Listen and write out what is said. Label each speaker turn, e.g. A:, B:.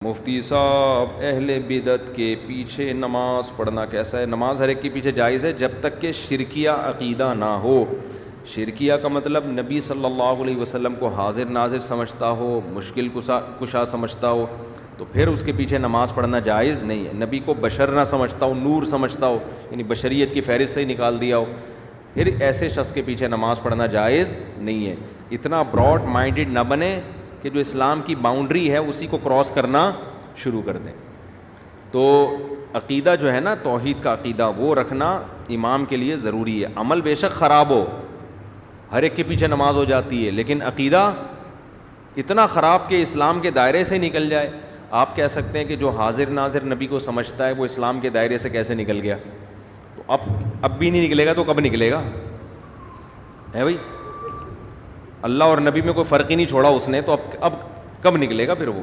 A: مفتی صاحب، اہل بدعت کے پیچھے نماز پڑھنا کیسا ہے؟ نماز ہر ایک کے پیچھے جائز ہے جب تک کہ شرکیہ عقیدہ نہ ہو۔ شرکیہ کا مطلب نبی صلی اللہ علیہ وسلم کو حاضر ناظر سمجھتا ہو، مشکل کشا سمجھتا ہو، تو پھر اس کے پیچھے نماز پڑھنا جائز نہیں ہے۔ نبی کو بشر نہ سمجھتا ہو، نور سمجھتا ہو، یعنی بشریت کی فہرست سے ہی نکال دیا ہو، پھر ایسے شخص کے پیچھے نماز پڑھنا جائز نہیں ہے۔ اتنا براڈ مائنڈڈ نہ بنے کہ جو اسلام کی باؤنڈری ہے اسی کو کراس کرنا شروع کر دیں۔ تو عقیدہ جو ہے نا، توحید کا عقیدہ وہ رکھنا امام کے لیے ضروری ہے۔ عمل بے شک خراب ہو، ہر ایک کے پیچھے نماز ہو جاتی ہے، لیکن عقیدہ اتنا خراب کہ اسلام کے دائرے سے نکل جائے۔ آپ کہہ سکتے ہیں کہ جو حاضر ناظر نبی کو سمجھتا ہے وہ اسلام کے دائرے سے کیسے نکل گیا؟ تو اب بھی نہیں نکلے گا تو کب نکلے گا؟ ہے بھائی، اللہ اور نبی میں کوئی فرق ہی نہیں چھوڑا اس نے، تو اب کب نکلے گا پھر وہ؟